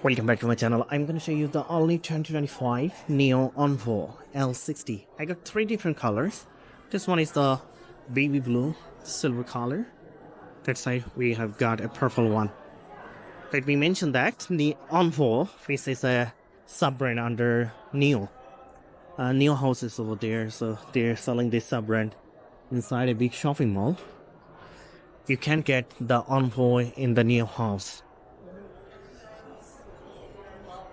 Welcome back to my channel. I'm going to show you the only 2025 NIO ONVO L60. I got three different colors. This one is the baby blue silver color. That side we have got a purple one. Let me mention that the ONVO faces a sub-brand under NIO. NIO house is over there, so they're selling this sub-brand inside a big shopping mall. You can get the ONVO in the NIO house.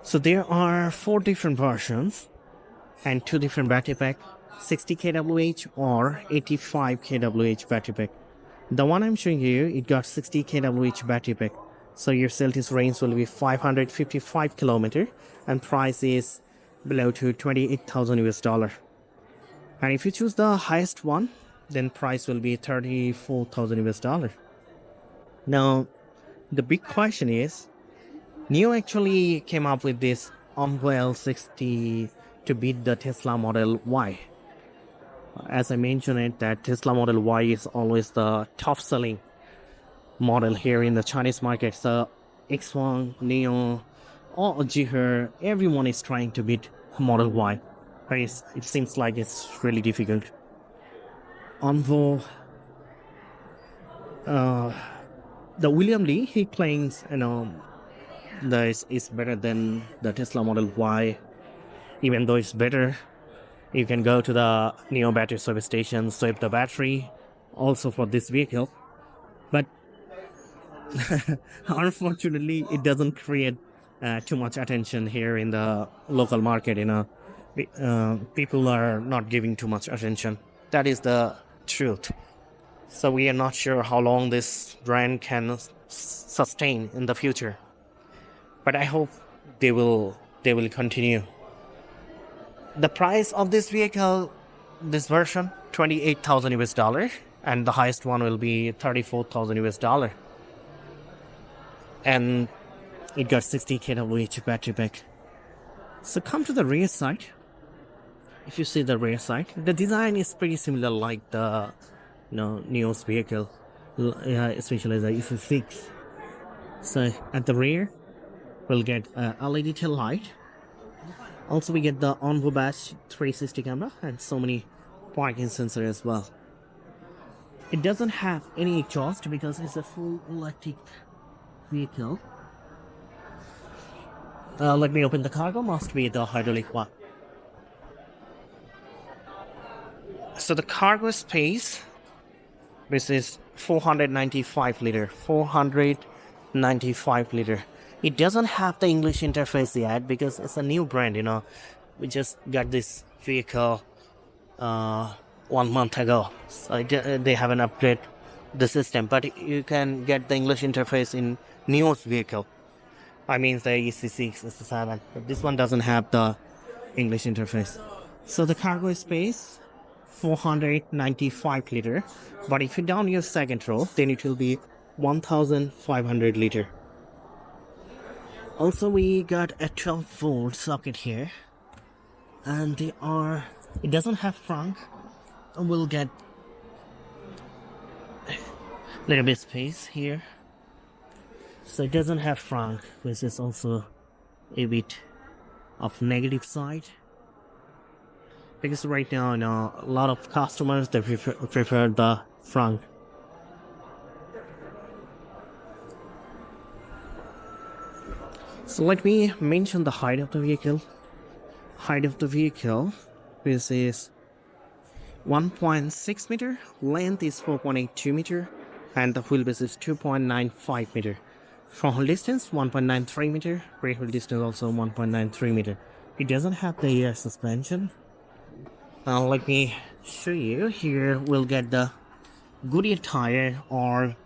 So there are four different versions and two different battery pack, 60 kWh or 85 kWh battery pack. The one I'm showing you, it got 60 kWh battery pack. So your Celtics range will be 555 kilometer and price is below to 28,000 US dollar. And if you choose the highest one, then price will be 34,000 US dollar. Now, the big question is, NIO actually came up with this ONVO L60 to beat the Tesla Model Y. As I mentioned it, that Tesla Model Y is always the top selling model here in the Chinese market. So X1, NIO, or Jihe, everyone is trying to beat Model Y. But it seems like it's really difficult. ONVO, the William Li, he claims, this is better than the Tesla Model Y. Even though it's better, you can go to the NIO battery service station, swap the battery also for this vehicle. But unfortunately, it doesn't create too much attention here in the local market. People are not giving too much attention. That is the truth. So we are not sure how long this brand can sustain in the future. But I hope they will continue. The price of this vehicle, this version, 28,000 US dollar, and the highest one will be 34,000 US dollar. And it got 60 kWh battery pack. So come to the rear side. If you see the rear side, the design is pretty similar like the NIO's vehicle, especially the EC6. So at the rear, we'll get a LED tail light. Also, we get the ONVO Batch 360 camera and so many parking sensors as well. It doesn't have any exhaust because it's a full electric vehicle. Let me open the cargo. Must be the hydraulic one. So the cargo space, this is 495 liter. 495 liter. It doesn't have the English interface yet because it's a new brand, We just got this vehicle 1 month ago. So they haven't upgraded the system. But you can get the English interface in NIO's vehicle. I mean the EC6, EC7. But this one doesn't have the English interface. So the cargo space, 495 liter. But if you down your second row, then it will be 1,500 liter. Also, we got a 12-volt socket here, and it doesn't have front. We'll get a little bit space here, so it doesn't have front, which is also a bit of negative side. Because right now, a lot of customers they prefer the front. So let me mention the height of the vehicle. Height of the vehicle, this is 1.6 meter, length is 4.82 meter, and the wheelbase is 2.95 meter. Front wheel distance 1.93 meter, rear wheel distance also 1.93 meter. It doesn't have the air suspension. Now let me show you. Here we'll get the Goodyear tire or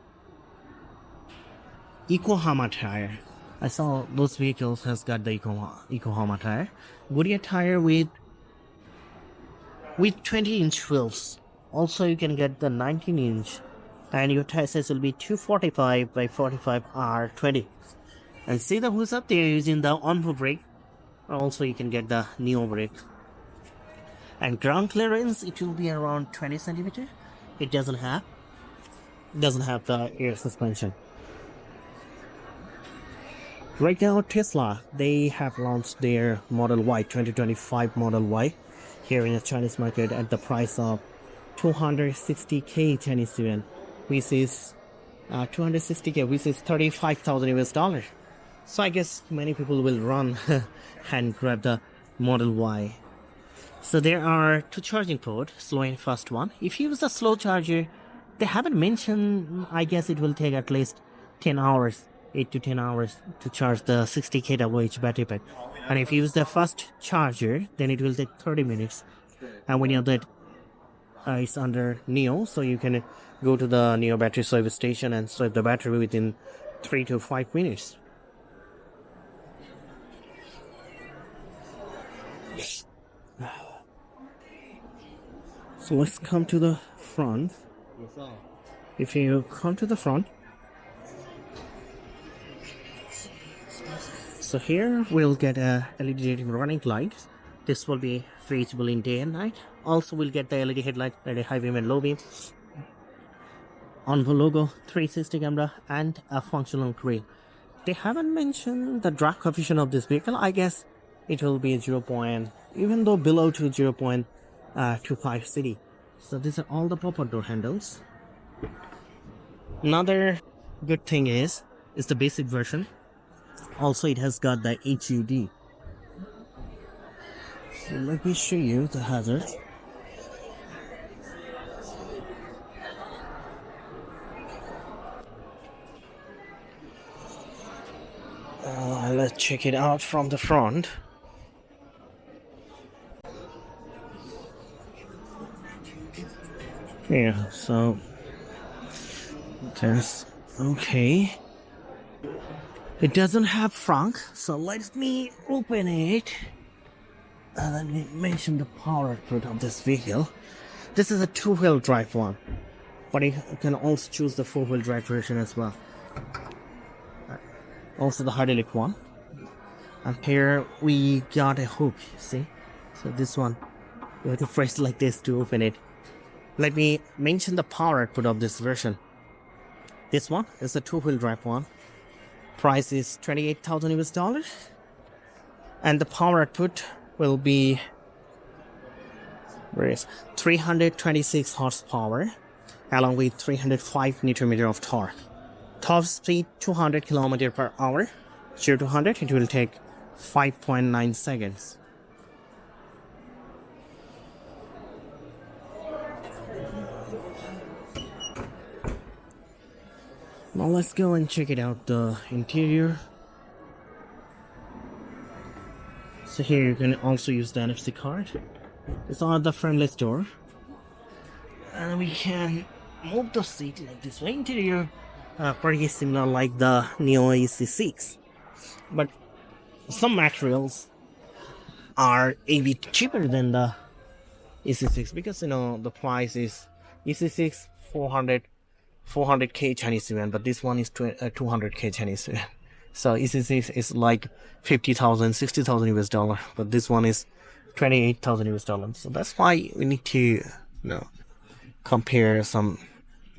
Yokohama tire. I saw those vehicles has got the Yokohama tire. Goodyear tire with 20-inch wheels. Also, you can get the 19-inch, and your tire size will be 245 by 45 R20. And see the wheels up there using the ONVO brake. Also, you can get the NIO brake. And ground clearance, it will be around 20 centimeter. It doesn't have the air suspension. Right now, Tesla, they have launched their Model Y 2025 Model Y here in the Chinese market at the price of 260k Chinese yuan, which is 260k, which is 35,000 US dollars. So I guess many people will run and grab the Model Y. So there are two charging ports, slow and fast one. If you use the slow charger, they haven't mentioned, I guess it will take at least 10 hours, 8 to 10 hours to charge the 60 kWh battery pack. And if you use the fast charger, then it will take 30 minutes. And when you're that, it's under NIO, so you can go to the NIO battery service station and swipe the battery within 3 to 5 minutes. So let's come to the front. If you come to the front, so here we'll get a LED running light. This will be feasible in day and night. Also we'll get the LED headlight at a high beam and low beam. ONVO logo, 360 camera, and a functional grill. They haven't mentioned the drag coefficient of this vehicle. I guess it will be 0. Even though below to 0.25 city. So these are all the pop-up door handles. Another good thing is the basic version. Also it has got the HUD. So let me show you the hazard. Let's check it out from the front. Yeah, so there's okay. It doesn't have frunk, so let me open it. Let me mention the power output of this vehicle. This is a two-wheel drive one, but you can also choose the four-wheel drive version as well. Also the hydraulic one. And here we got a hook, see? So this one, you have to press like this to open it. Let me mention the power output of this version. This one is a two-wheel drive one. Price is 28,000 US dollars. And the power output will be 326 horsepower along with 305 Newton meter of torque. Top speed 200 km per hour. 0 to 100 it will take 5.9 seconds. Now let's go and check it out, the interior. So here you can also use the NFC card. It's on the frameless door. And we can move the seat like this way. Interior pretty similar like the NIO EC6. But some materials are a bit cheaper than the EC6 because, you know, the price is EC6 400k Chinese yuan, but this one is 200k Chinese yuan. So EC6 is like 50,000, 60,000 US dollar, but this one is 28,000 US dollars. So that's why we need to, you know, compare some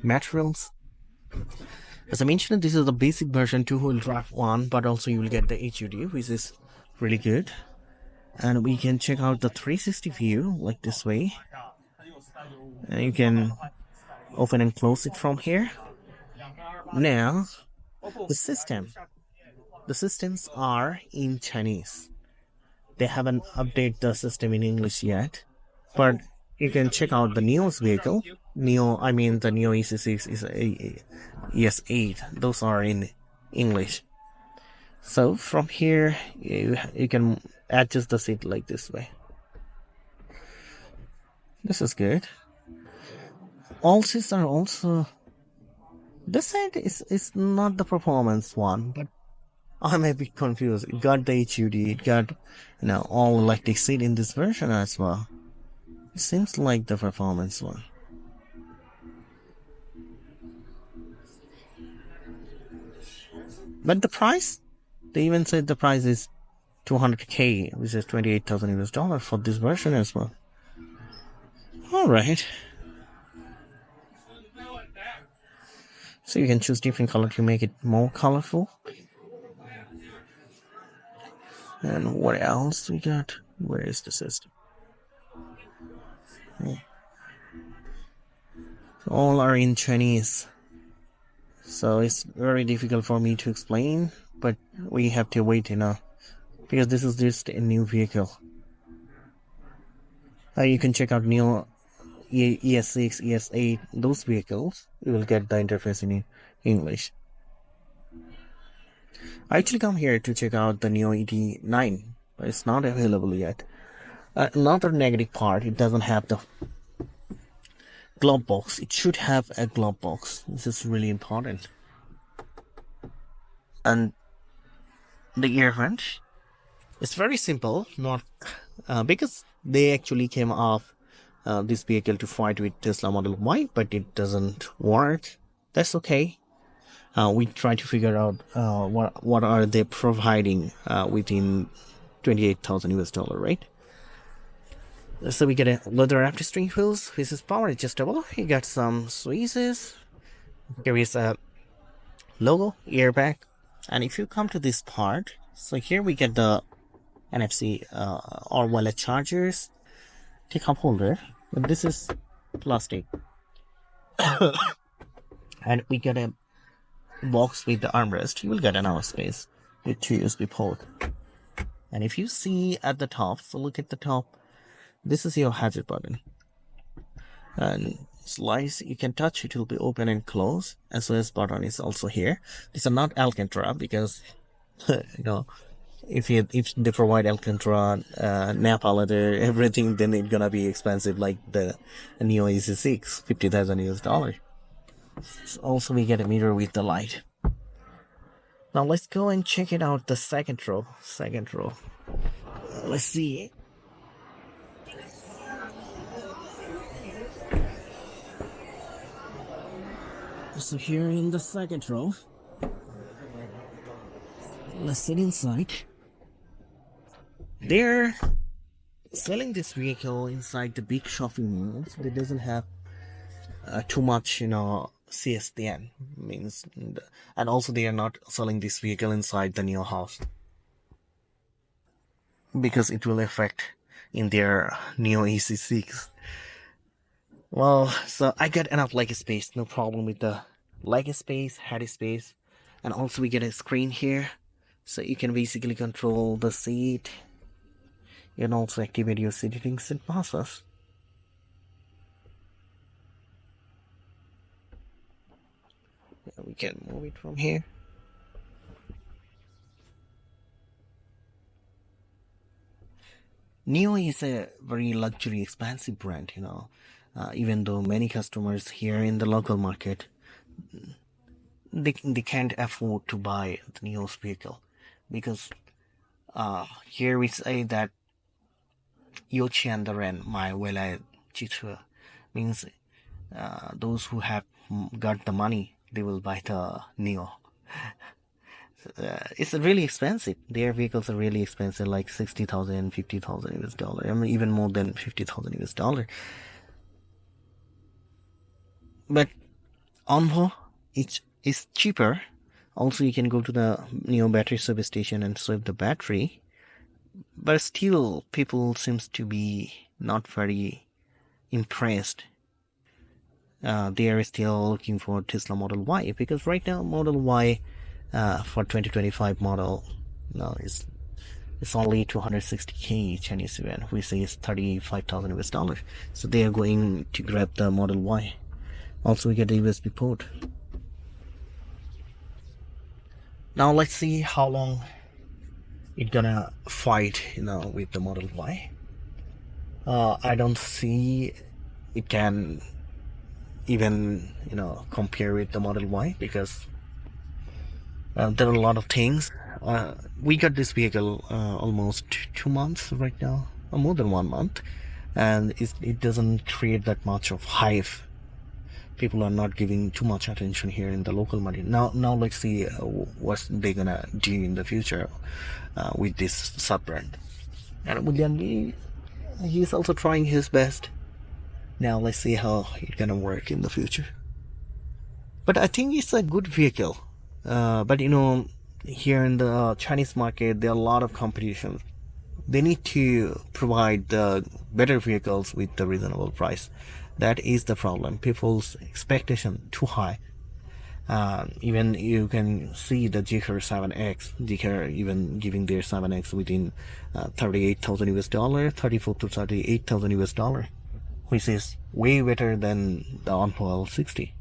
materials. As I mentioned, this is the basic version two-wheel drive one, but also you will get the HUD, which is really good. And we can check out the 360 view like this way. And you can open and close it from here. Now, the systems are in Chinese. They haven't updated the system in English yet, but you can check out the NIO's vehicle. NIO, I mean the NIO EC6 is ES8. Those are in English. So from here, you can adjust the seat like this way. This is good. All seats are also. This side is not the performance one, but I'm a bit confused. It got the HUD, it got, you know, all electric seat in this version as well. It seems like the performance one. But the price, they even said the price is 200k, which is 28,000 US dollars for this version as well. Alright. So you can choose different color to make it more colorful. And what else we got? Where is the system? All are in Chinese, so it's very difficult for me to explain, but we have to wait, because this is just a new vehicle. You can check out NIO ES6, ES8, those vehicles. You will get the interface in English. I actually come here to check out the NIO ET9, but it's not available yet. Another negative part, it doesn't have the glove box. It should have a glove box. This is really important. And the air vent, it's very simple, not because they actually came off this vehicle to fight with Tesla Model Y, but it doesn't work. That's okay. We try to figure out what are they providing within $28,000, right? So we get a leather after steering wheels. This is power adjustable. You got some switches. There is a logo, airbag, and if you come to this part, so here we get the NFC or wallet chargers, take cup holder, but this is plastic, and we get a box with the armrest. You will get an hour space with 2 USB port. And if you see at the top, so look at the top, this is your hazard button, and slice, you can touch it, will be open and close. SOS button is also here. These are not Alcantara because if they provide Alcantara, Napa leather, everything, then it's gonna be expensive like the NIO EC6, $50,000. Also we get a mirror with the light. Now let's go and check it out, the second row. Let's see. So here in the second row, let's sit inside. They're selling this vehicle inside the big shopping malls. It doesn't have too much, CSDN means, and also they are not selling this vehicle inside the NIO house because it will affect in their NIO EC6. Well, so I got enough leg space, no problem with the leg space, head space, and also we get a screen here, so you can basically control the seat. You can also activate your seating seat process. We can move it from here. NIO is a very luxury, expensive brand, even though many customers here in the local market, they can't afford to buy the NIO's vehicle, because here we say that Yochiandaren mai wela chitra means those who have got the money, they will buy the NIO. It's really expensive. Their vehicles are really expensive, like 60,000, 50,000 US dollar. I mean, even more than 50,000 US dollar. But ONVO, it's cheaper. Also, you can go to the NIO battery service station and swap the battery. But still, people seems to be not very impressed. They are still looking for Tesla Model Y, because right now Model Y for 2025 model, it's only 260k Chinese yuan, which is 35,000 US dollars. So they are going to grab the Model Y. Also, we get the USB port. Now let's see how long it's gonna fight, with the Model Y. I don't see it can even, compare with the Model Y, because there are a lot of things. We got this vehicle almost 2 months right now, or more than 1 month, and it doesn't create that much of hype. People are not giving too much attention here in the local market. Now let's see what they're gonna do in the future with this sub-brand. And William Lee, he's also trying his best. Now let's see how it's gonna work in the future. But I think it's a good vehicle. But here in the Chinese market, there are a lot of competition. They need to provide the better vehicles with the reasonable price. That is the problem. People's expectation too high. Even you can see the GKR 7X, GKR even giving their 7X within 38,000 US dollar, 34 to 38,000 US dollar, which is way better than the ONVO L60.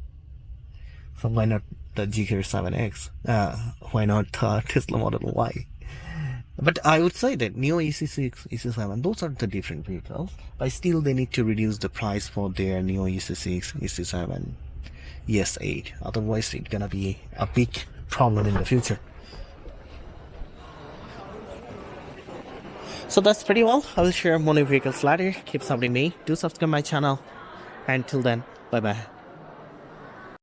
So why not the GKR 7X? Why not Tesla Model Y? But I would say that NIO EC6, EC7, those are the different vehicles. But still, they need to reduce the price for their NIO EC6, EC7, ES8. Otherwise, it's gonna be a big problem in the future. So that's pretty well. I will share more new vehicles later. Keep supporting me. Do subscribe my channel. And till then, bye bye.